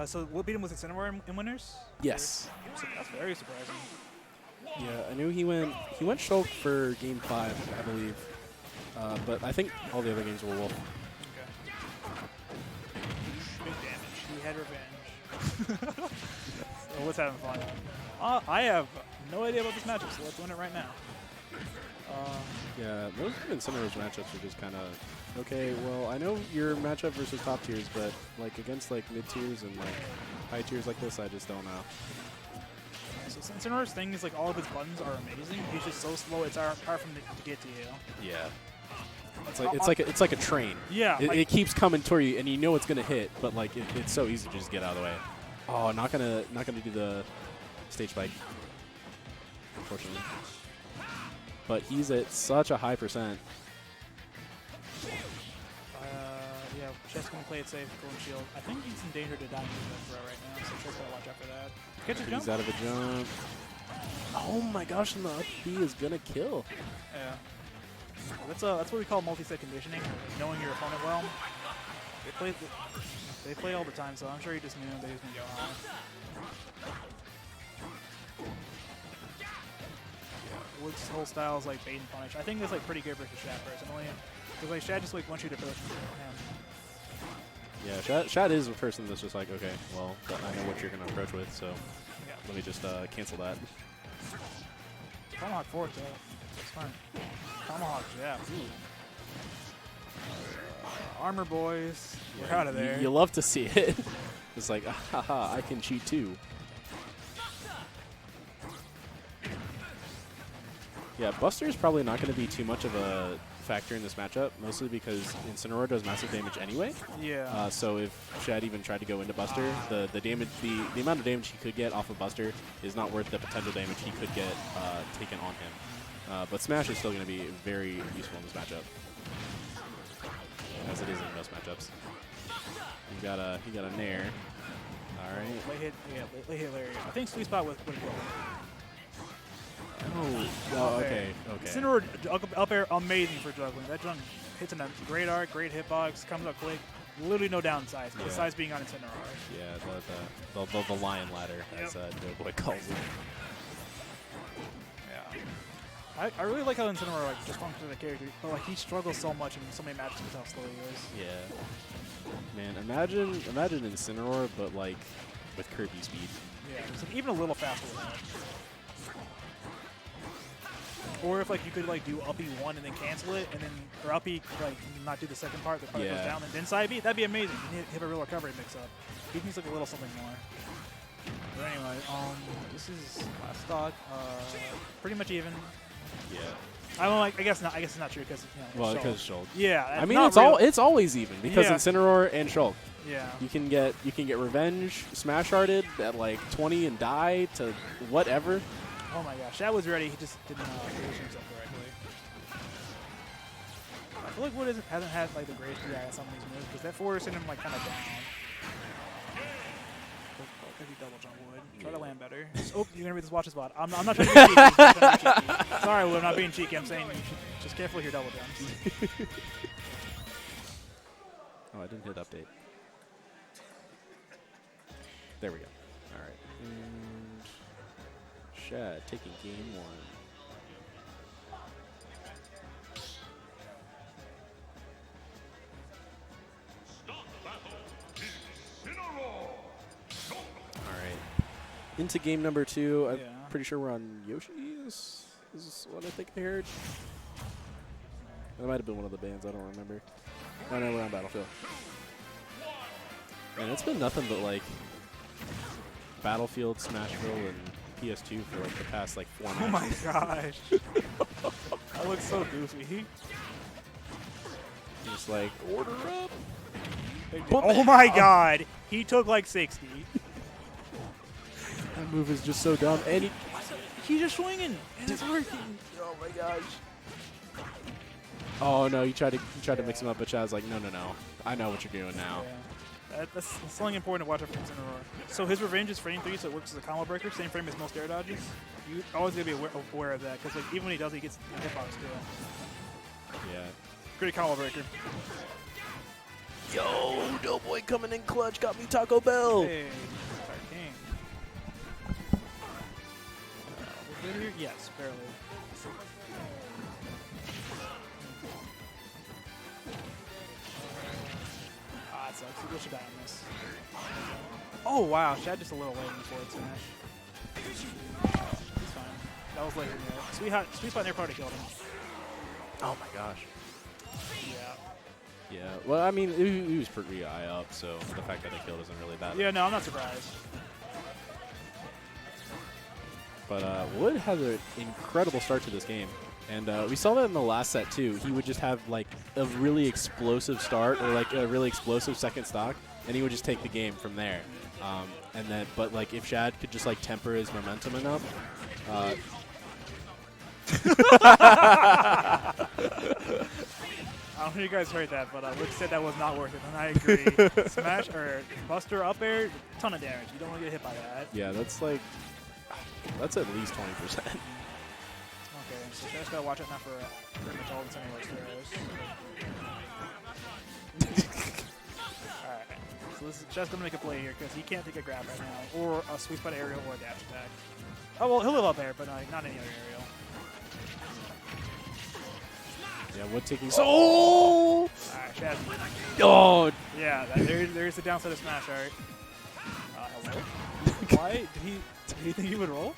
So we'll beat him with Incineroar in winners? Yes. That's very surprising. Yeah, I knew he went Shulk for game 5, I believe. But I think all the other games were Wolf. Okay. Big damage. He had revenge. So let's have fun. I have no idea about this matchup, so let's win it right now. Yeah, those Incineroar's matchups are just kind of okay. Well, I know your matchup versus top tiers, but like against like mid tiers and like high tiers like this, I just don't know. So Incineroar's thing is like all of his buttons are amazing. He's just so slow; it's hard for him to get to you. Yeah. It's like a train. Yeah. It keeps coming toward you, and you know it's gonna hit, but like it's so easy to just get out of the way. Oh, not gonna do the stage spike, unfortunately. But he's at such a high percent. Yeah, Chess gonna play it safe, golden shield. I think he's in danger to die in the throw right now, so Chess gotta watch out for that. Catch a jump. He's out of a jump. Oh my gosh, and the up B is gonna kill. Yeah. That's what we call multi-set conditioning, knowing your opponent well. They play all the time, so I'm sure he just knew that he was gonna go high. Wood's whole style is like bait and punish. I think that's like pretty good versus Shad personally, because like Shad just like wants you to approach him. Yeah, Shad is a person that's just like, okay, well, I know what you're gonna approach with, so let me just cancel that. Tomahawk forward though. That's fine. Tomahawk jab. Armor boys. We're out of there. You love to see it. It's like, haha, I can cheat too. Yeah, Buster is probably not going to be too much of a factor in this matchup, mostly because Incineroar does massive damage anyway. Yeah. So if Shad even tried to go into Buster, the damage, the amount of damage he could get off of Buster is not worth the potential damage he could get taken on him. But Smash is still going to be very useful in this matchup, as it is in most matchups. He got a Nair. All right. Late hit Larry. I think sweet spot would go. Oh, okay. Incineroar up air, amazing for juggling. That junk hits in a great arc, great hitbox, comes up quick. Literally no downsides, besides being on Incineroar. Yeah, the lion ladder, as Doughboy calls it. Yeah. I really like how Incineroar like just functions as a character, but like he struggles so much in so many matches with how slow he is. Yeah. Man, imagine Incineroar, but like with Kirby speed. Yeah, just like, even a little faster than that. Or if like you could like do up E1 and then cancel it, and then or up E like not do the second part, the part goes down, and then side B, that'd be amazing. You need to have a real recovery mix up. He needs like a little something more. But anyway, this is last stock. Pretty much even. Yeah. I don't like. I guess not. I guess it's not true because well, because Shulk. Yeah. I mean, it's always even because Incineroar and Shulk. Yeah. You can get revenge smash hearted at like 20 and die to whatever. Oh my gosh, that was ready. He just didn't position himself correctly. I feel like Wood hasn't had like the greatest DI on some of these moves because that forward is sending him like kind of down. Could he double jump Wood? Try to land better. Oh, you're gonna be this watch spot. I'm not trying to be cheeky. Sorry, Wood, I'm not being cheeky. I'm saying you should just careful with your double jumps. Oh, I didn't hit update. There we go. All right. And Shad taking game 1. All right. Into game number 2. I'm pretty sure we're on Yoshi's. Is what I think I heard. That might have been one of the bands. I don't remember. Oh, no, we're on Battlefield. Man, it's been nothing but like Battlefield, Smashville, and PS2 for like the past like 4 months. Oh my gosh. That looks so goofy. Just like, order up. Oh my god. He took like 60. That move is just so dumb. And he's just swinging. And it's working. Oh my gosh. Oh no, you tried to mix him up, but Chad's like, no. I know what you're doing now. Yeah. That's something important to watch out for Incineroar. So his revenge is frame 3, so it works as a combo breaker. Same frame as most air dodges. You always gotta be aware of that, because like even when he does it, he gets the hitbox too. Yeah. Great combo breaker. Yo, Doughboy coming in clutch. Got me Taco Bell. Hey, our king. We're good here? Yes, barely. Ah, it sucks. We should die on this. Oh, wow. Shad just a little late in the forward smash. He's fine. That was later in there. Sweet spot near party killed him. Oh my gosh. Yeah. Yeah. Well, I mean, he was pretty eye up, so the fact that it killed isn't really bad. Yeah, no, I'm not surprised. But Wood has an incredible start to this game. And we saw that in the last set, too. He would just have, like, a really explosive start or, like, a really explosive second stock, and he would just take the game from there. And then, but, like, if Shad could just, like, temper his momentum enough. I don't know if you guys heard that, but Luke said that was not worth it, and I agree. Smash or Buster up air, ton of damage. You don't want to get hit by that. Yeah, that's like, that's at least 20%. Okay, so Shad's got to watch out now for pretty much all the Incineroar's throws. Alright, so this is Shad's going to make a play here because he can't take a grab right now, or a sweet spot aerial or a dash attack. Oh, well, he'll live up air, but not any other aerial. Yeah, Wood taking so. Alright, Shad. Oh. Yeah, there's the downside of Smash art. Hello? Why? Did he think he would roll?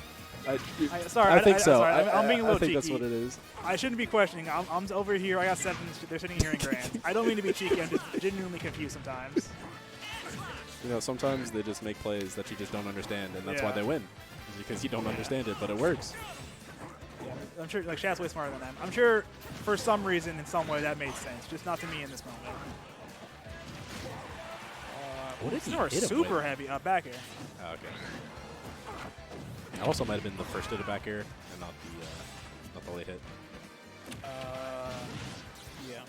Sorry, I think so. Sorry, I'm being a little I think cheeky. that's what it is. I shouldn't be questioning. I'm over here. I got 7. They're sitting here in grand. I don't mean to be cheeky. I'm just genuinely confused sometimes. You know, sometimes they just make plays that you just don't understand, and that's why Yeah. they win. Because you don't understand it, but it works. Yeah, I'm sure like Shad's way smarter than them. I'm sure for some reason, in some way, that made sense. Just not to me in this moment. What did he Incineroar hit him super with? heavy back air. Oh, okay. It also might have been the first hit of back air and not the late hit. Yeah.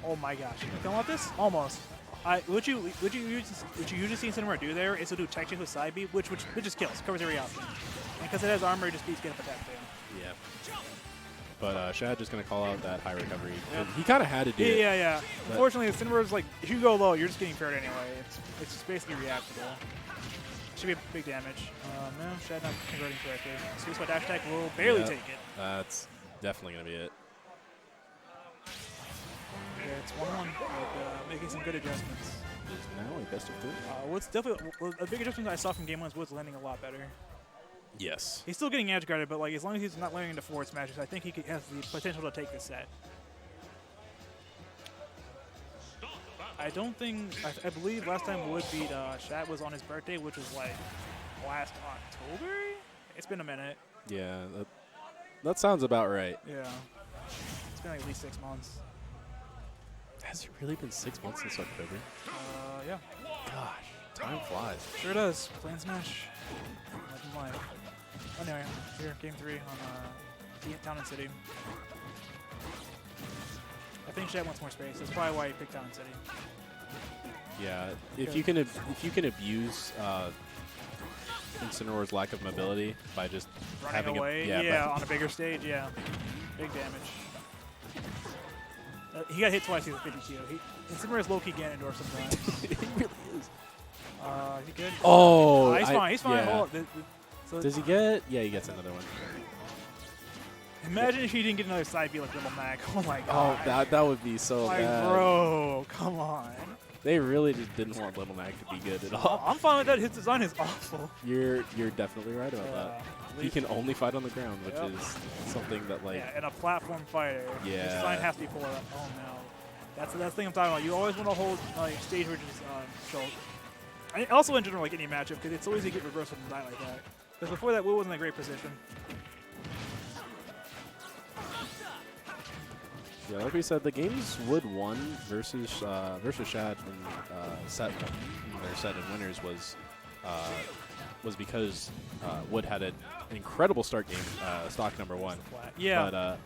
Oh my gosh! You don't want this? Almost. What you usually see Incineroar do there is to do tech chase with side B, which just kills, covers every option. And because it has armor, it just beats getting protect too. Yeah. But Shad just going to call out that high recovery. Yep. He kind of had to do it. Yeah. Unfortunately, Incineroar's like, if you go low, you're just getting paired anyway. It's just basically reactable. Should be big damage. No, Shad not converting correctly. Sweet spot dash attack will barely take it. That's definitely going to be it. Yeah, it's 1-1, but making some good adjustments. It is now a best of 3. What's definitely a big adjustment I saw from game 1 is Wood's landing a lot better. Yes. He's still getting edge guarded, but like as long as he's not landing into forward smashes, I think he has the potential to take this set. I don't think I believe last time Wood beat Shad was on his birthday, which was like last October. It's been a minute. Yeah, that sounds about right. Yeah, it's been like at least 6 months. Has it really been 6 months since October? Yeah. Gosh, time flies. Sure does. Playing Smash. Nothing like. Anyway, here, game 3 on Town and City. I think Shad wants more space. That's probably why he picked Town and City. Yeah, if you can abuse Incineroar's lack of mobility by just Running having away, on a bigger stage, yeah. Big damage. He got hit twice with 52. Incineroar's low-key Ganondorf sometimes. He really is. Is he good? Oh, he's fine. He's fine. Yeah. Hold on. So Does he get? Yeah, he gets another one. imagine if he didn't get another side B like Little Mac. Oh my Oh, god. that would be so like, bad. bro, come on. They really just didn't want Little Mac to be good at all. I'm fine with that. His design is awful. You're definitely right about that. He can only fight on the ground, which is something that like. Yeah, and a platform fighter. Yeah. His design has to be full of. Oh no. That's the thing I'm talking about. You always want to hold like stage ridges Shulk. And also in general, like any matchup, because it's so easy to get reversal from die like that. Because before that, Will was in a great position. Yeah, like we said, the games Wood won versus Shad in set in winners was because Wood had an incredible start game, stock number 1. Yeah. But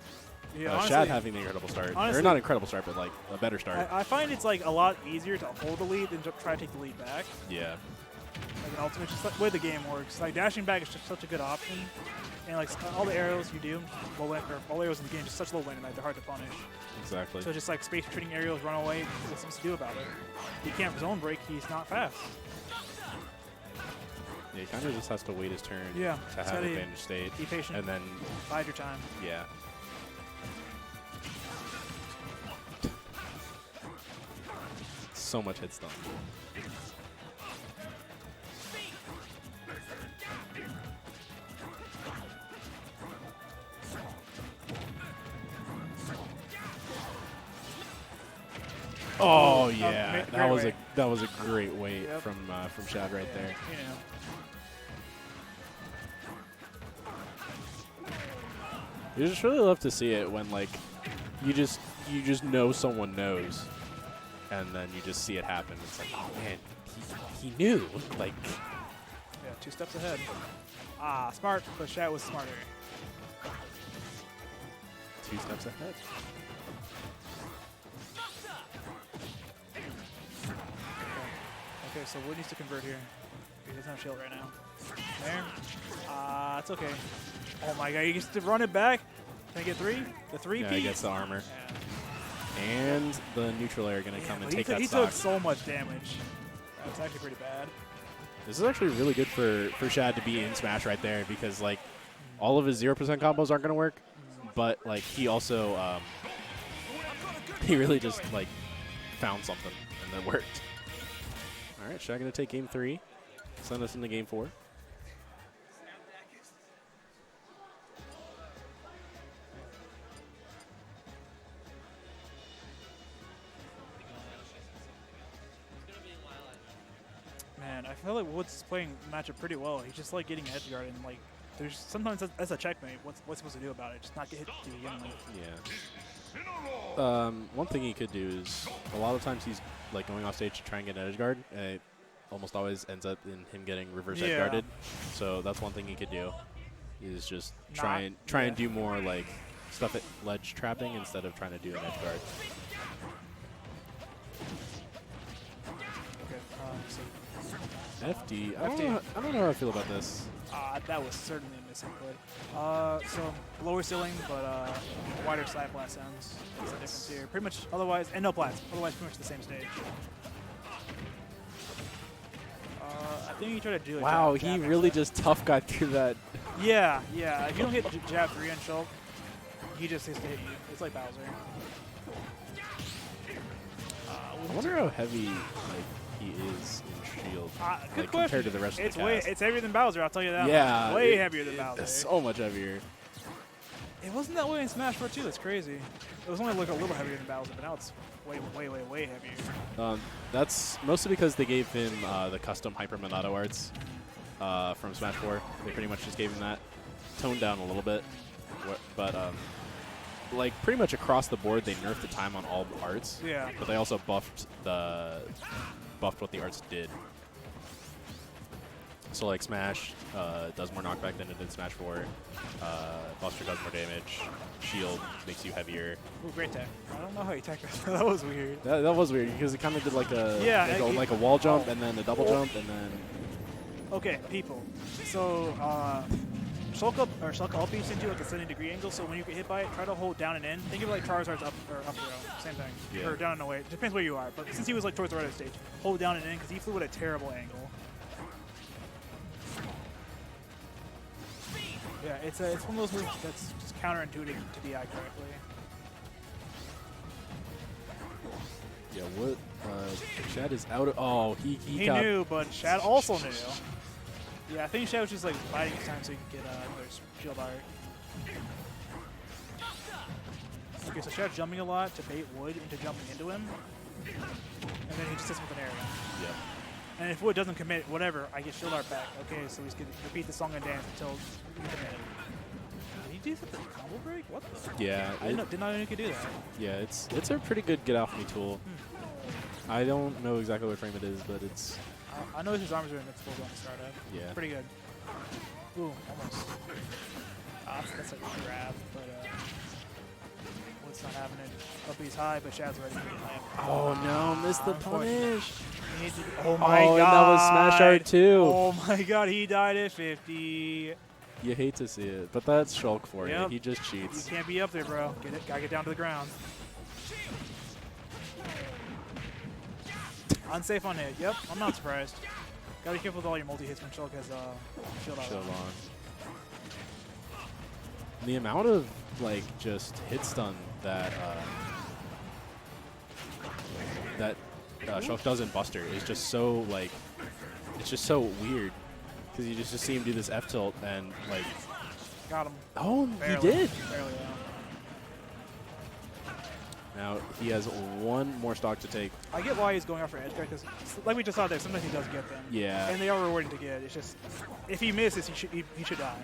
yeah, honestly, Shad having an incredible start, or not incredible start, but like a better start. I find it's like a lot easier to hold the lead than to try to take the lead back. Yeah. as an ultimate. Just like the way the game works. Like dashing back is just such a good option, and like all the arrows you do, all arrows in the game, just such low landing that they're hard to punish. Exactly. So just like space trading aerials, run away, what's supposed to do about it? He can't zone break. He's not fast. Yeah, he kind of just has to wait his turn Yeah, to have advantage state. Be patient. And then bide your time. yeah. So much hit stun. Oh yeah, that was a great weight from Shad right there. You know. You just really love to see it when like you just know someone knows, and then you just see it happen. It's like, oh man, he knew. Like, yeah, 2 steps ahead. Ah, smart, but Shad was smarter. 2 steps ahead. Okay, so Wood needs to convert here. He doesn't have shield right now. There. It's okay. Oh my god, he gets to run it back. Can I get 3? The 3 Yeah, he gets the armor. Yeah. And the neutral air going to come and take that He stock. took so much damage. That's actually pretty bad. This is actually really good for Shad to be in Smash right there because like all of his 0% combos aren't going to work, but like he also he really just like found something and then worked. All right, Shad going to take game 3, send us into game 4. Man, I feel like Woods is playing matchup pretty well. He's just like getting edge guard and like there's sometimes that's a checkmate. What's supposed to do about it? Just not get hit to begin with. Yeah. One thing he could do is a lot of times he's like going off stage to try and get an edge guard. And it almost always ends up in him getting reverse edge guarded. So that's one thing he could do. Is just try and do more like stuff at ledge trapping instead of trying to do an edge guard. Okay. FD. I don't know how I feel about this. That was certainly a missing play. So lower ceiling, but wider side blast ends. That's the difference here. Pretty much otherwise, and no plats. Otherwise, pretty much the same stage. I think he tried to do it. Wow, he really just tough got through that. Yeah, yeah. If you don't hit jab 3 on Shulk, he just has to hit you. It's like Bowser. I wonder how heavy like he is in shield good question. compared to the rest of the cast. It's heavier than Bowser, I'll tell you that. Yeah, way heavier than Bowser. So much heavier. It wasn't that way in Smash 4 too. That's crazy. It was only like a little heavier than Bowser, but now it's way heavier. That's mostly because they gave him the custom Hyper Monado arts from Smash 4. They pretty much just gave him that, toned down a little bit, but like pretty much across the board they nerfed the time on all arts. Yeah. But they also buffed what the arts did. So like Smash does more knockback than it did Smash 4. Buster does more damage. Shield makes you heavier. Ooh, great tech. I don't know how he tech that. That was weird. That was weird because it kind of did like a wall jump and then a double jump and then. Okay, people. So Shulk up B sends you like a 70-degree angle. So when you get hit by it, try to hold down and in. Think of it like Charizard's up throw. Same thing. Yeah. Or down and away. Depends where you are. But since he was like towards the right of the stage, hold down and in because he flew at a terrible angle. Yeah, it's one of those moves that's just counterintuitive to DI correctly. Yeah, what? Shad is out of. Oh, he knew, but Shad also knew. Yeah, I think Shad was just like biding his time so he could get another shield art. Okay, so Shad's jumping a lot to bait Wood into jumping into him, and then he just hits him with an arrow. Yep. And if Wood doesn't commit, whatever, I get shield art back. Okay, so he's going to repeat the song and dance until he committed. Did he do the combo break? What the? Yeah. I did not know you could do that. Yeah, it's a pretty good get off me tool. I don't know exactly what frame it is, but it's. I know his arms are invincible on the startup. Yeah. Pretty good. Ooh, almost. That's a grab, but Wood's not having it. Up he's high, but Shad's ready to get him. Oh no, missed the punish. Oh my god. And that was Smash Art too. Oh my god, he died at 50. You hate to see it, but that's Shulk for Yep. you. He just You cheats. can't be up there, bro. Gotta get down to the ground. Unsafe on hit. Yep, I'm not surprised. Gotta be careful with all your multi-hits when Shulk has shield Shield on. on. The amount of like just hit stun that Shulk does in Buster is just so like, it's just so weird because you just see him do this F tilt and like. Got him. Oh, Barely. he did. Barely, yeah. Now he has one more stock to take. I get why he's going out for edge guard because, like we just saw there, sometimes he does get them. Yeah. And they are rewarding to get. It's just, if he misses, he should die.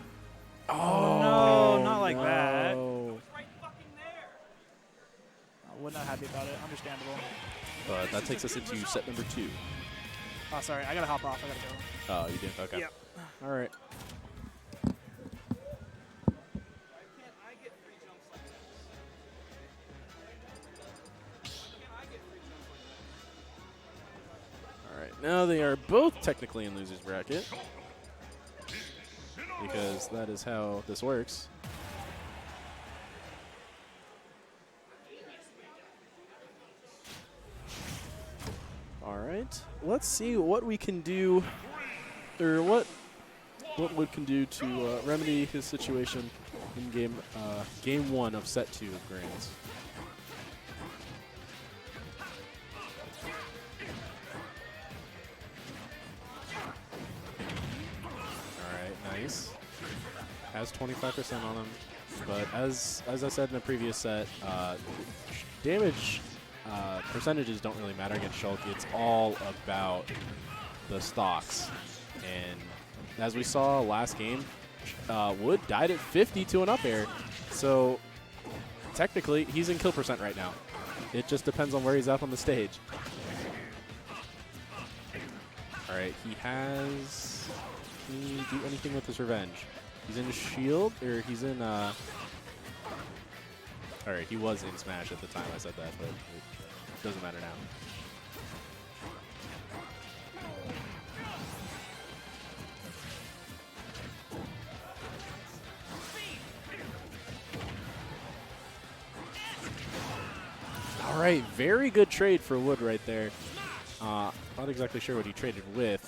Oh, no, not like that. no. I would not happy about it. Understandable. But that takes us into set number 2. Oh, sorry. I gotta hop off. I gotta go. Oh, you did? Okay. Yep. All right. All right. Now they are both technically in loser's bracket because that is how this works. All right, let's see what we can do, or what Wood can do to remedy his situation in game 1 of set 2 of Grands. All right, nice. Has 25% on him, but as I said in the previous set, damage. Percentages don't really matter against Shulk. It's all about the stocks. And as we saw last game, Wood died at 50 to an up air. So technically, he's in kill percent right now. It just depends on where he's at on the stage. All right, can he do anything with his revenge? He's in shield, or he's in all right, he was in Smash at the time I said that, but it doesn't matter now. All right, very good trade for Wood right there. Not exactly sure what he traded with.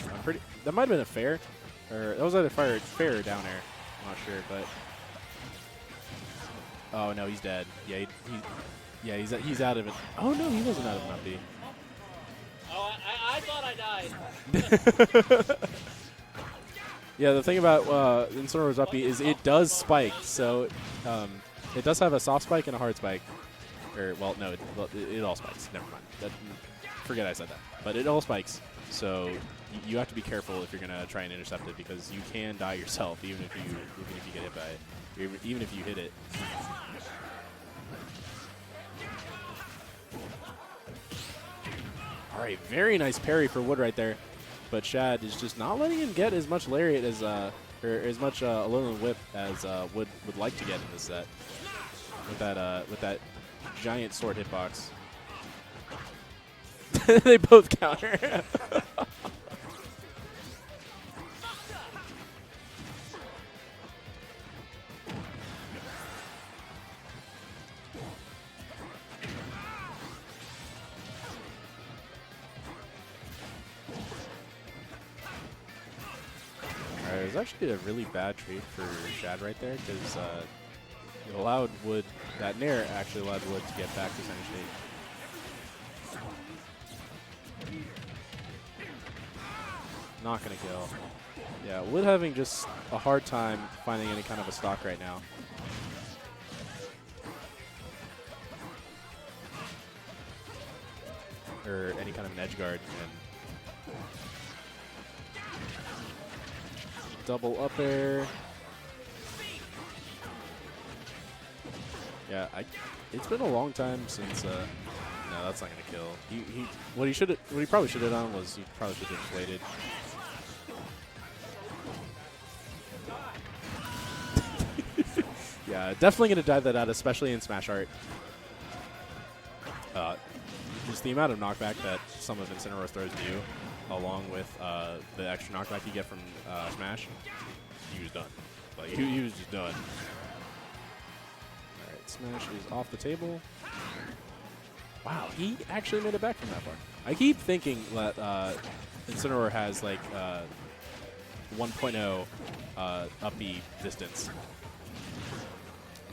That might have been a fair, or that was either fair or down air. I'm not sure, but. Oh no, he's dead. Yeah, he's out of it. Oh no, he wasn't out of an up B. Oh, I thought I died. Yeah, the thing about Incineroar's up B is it does spike, so it does have a soft spike and a hard spike. Or well, no, it all spikes. Never mind. Forget I said that. But it all spikes, so you have to be careful if you're gonna try and intercept it because you can die yourself even if you get hit by it, even if you hit it. All right, very nice parry for Wood right there, but Shad is just not letting him get as much lariat as or as much Alolan Whip as Wood would like to get in this set with that giant sword hitbox. They both counter. It was actually a really bad trade for Shad right there because it allowed Wood, that Nair actually allowed Wood to get back to center stage. Not going to kill. Yeah, Wood having just a hard time finding any kind of a stock right now. Or any kind of an edge guard. And double up air. Yeah, it's been a long time since. No, that's not gonna kill. What he probably should have done was he probably should have inflated. Yeah, definitely gonna dive that out, especially in Smash Art. just the amount of knockback that some of Incineroar's throws do, along with the extra knockback you get from Smash, he was done. Like, he was just done. All right, Smash is off the table. Wow, he actually made it back from that far. I keep thinking that Incineroar has like 1.0 up B distance,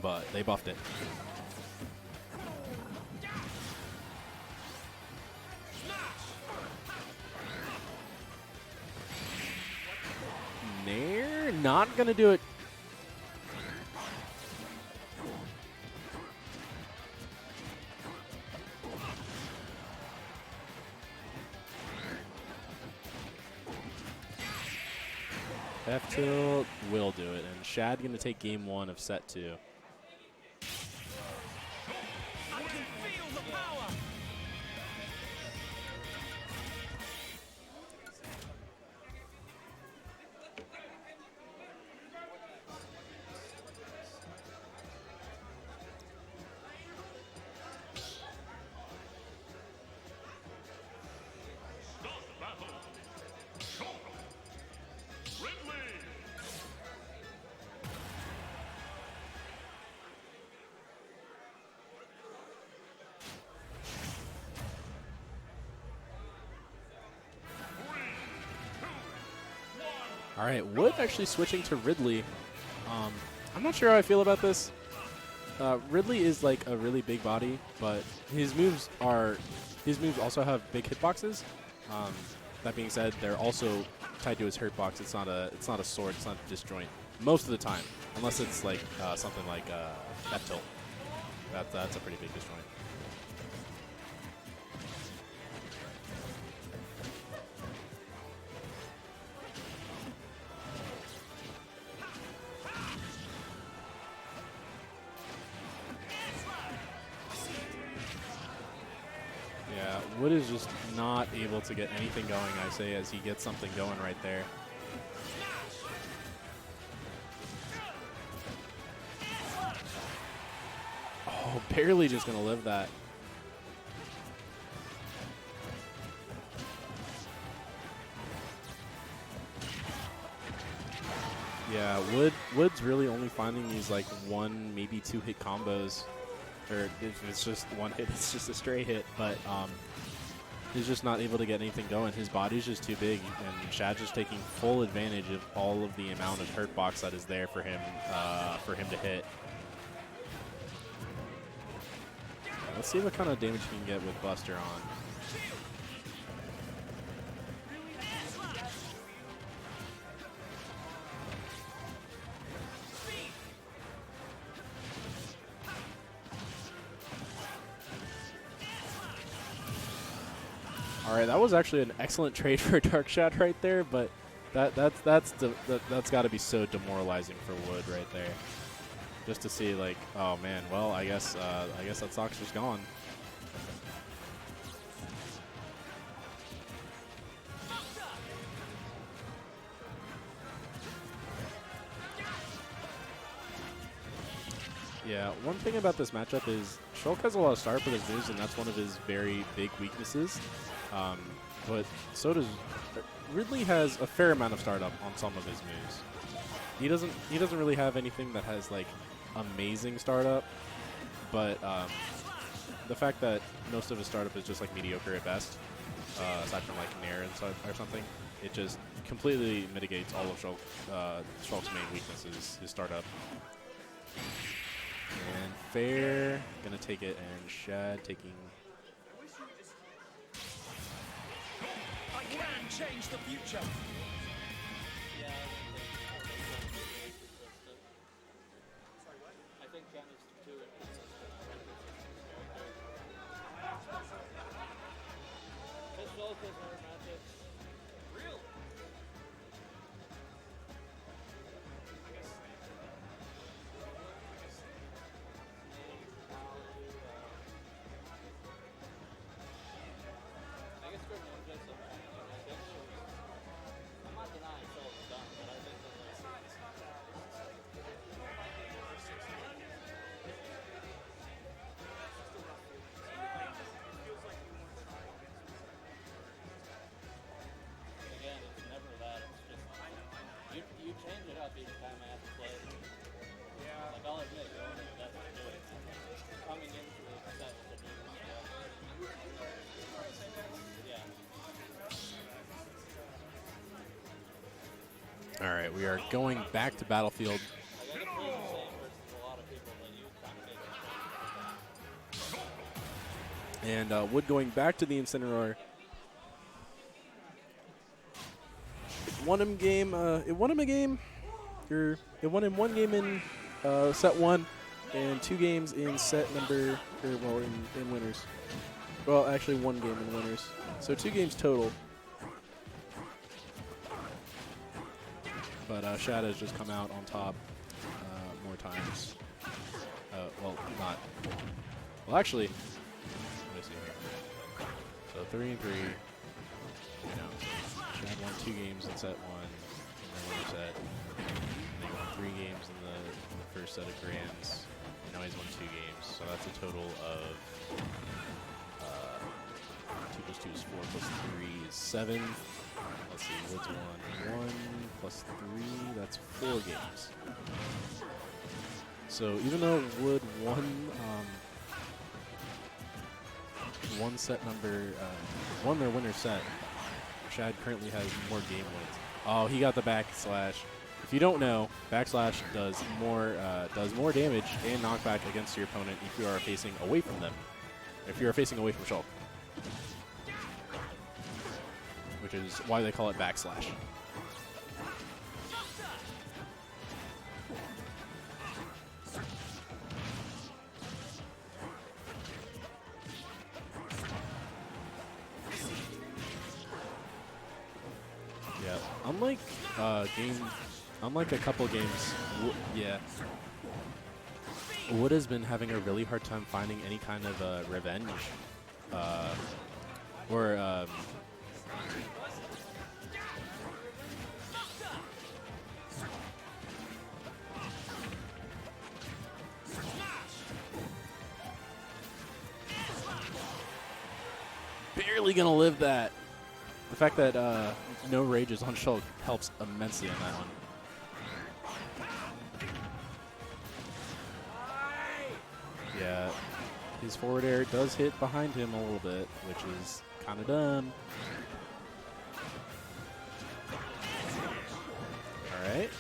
but they buffed it. They're not gonna do it. F tilt will do it, and Shad gonna take game 1 of set 2. All right, Wood actually switching to Ridley. I'm not sure how I feel about this. Ridley is like a really big body, but his moves also have big hitboxes. That being said, they're also tied to his hurtbox. It's not a sword. It's not a disjoint most of the time, unless it's like something like F tilt. That's a pretty big disjoint. Wood is just not able to get anything going, I say, as he gets something going right there. Oh, barely just going to live that. Yeah, Wood's really only finding these like 1, maybe 2 hit combos. Or if it's just 1 hit, it's just a straight hit, but he's just not able to get anything going. His body's just too big, and Shad's just taking full advantage of all of the amount of hurt box that is there for him to hit. Let's see what kind of damage he can get with Buster on. All right, that was actually an excellent trade for Darkshad right there, but that's got to be so demoralizing for Wood right there. Just to see like, oh man, well I guess that stock's just gone. Yeah, one thing about this matchup is Shulk has a lot of startup with his moves, and that's one of his very big weaknesses. But so does Ridley. Has a fair amount of startup on some of his moves. He doesn't really have anything that has like amazing startup, but the fact that most of his startup is just like mediocre at best, aside from like Nair and stuff or something, it just completely mitigates all of Shulk's main weaknesses, his startup. And Fair gonna take it, and Shad taking. I can change the future. Yeah, I think Jan is too inconsistent. His focus are magic. Real. I guess for Ninja, sometimes I think I'm not denying Shulk's done, but I think that All right, we are going back to Battlefield. Like, I can play the same versus a lot of people, but you kind of make it. And Wood going back to the Incineroar. It won him game. It won him a game. It won him one game in set 1, and 2 games in set number. Well, in winners. Well, actually, 1 game in winners. So 2 games total. But Shad has just come out on top more times. Well, not. Well, actually, let me see here. So 3 and 3. You know, Shad won 2 games in set 1 in the winner set. And they won 3 games in the first set of grands. And now he's won 2 games. So that's a total of 2 plus 2 is 4 plus 3 is 7. Let's see, Woods won 1 plus 3, that's 4 games. So even though Wood won their winner set, Shad currently has more game wins. Oh, he got the backslash. If you don't know, backslash does more damage and knockback against your opponent if you are facing away from them. If you are facing away from Shulk. Which is why they call it backslash. Yeah, unlike a couple games, Wood has been having a really hard time finding any kind of revenge, or barely gonna live that. The fact that no rage is on Shulk helps immensely on that one. Yeah, his forward air does hit behind him a little bit, which is kind of dumb. All right.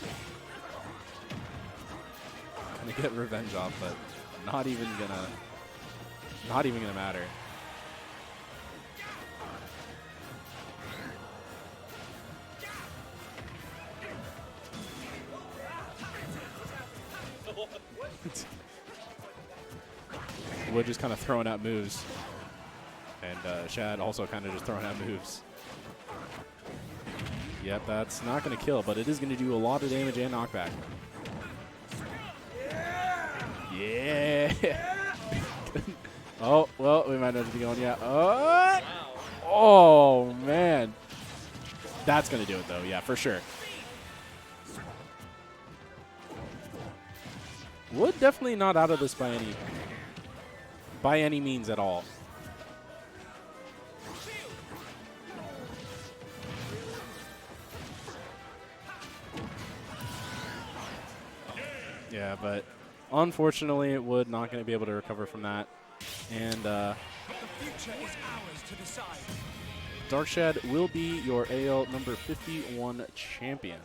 Gonna get revenge off, but not even gonna matter. Wood just kind of throwing out moves. And Shad also kind of just throwing out moves. Yep, that's not going to kill, but it is going to do a lot of damage and knockback. Yeah! Oh, well, we might have to be going, yeah. Oh, man. That's going to do it, though, yeah, for sure. Wood definitely not out of this by any means at all. Yeah, but unfortunately, Wood not going to be able to recover from that. And The future is ours to decide. Darkshad will be your AL number 51 champion.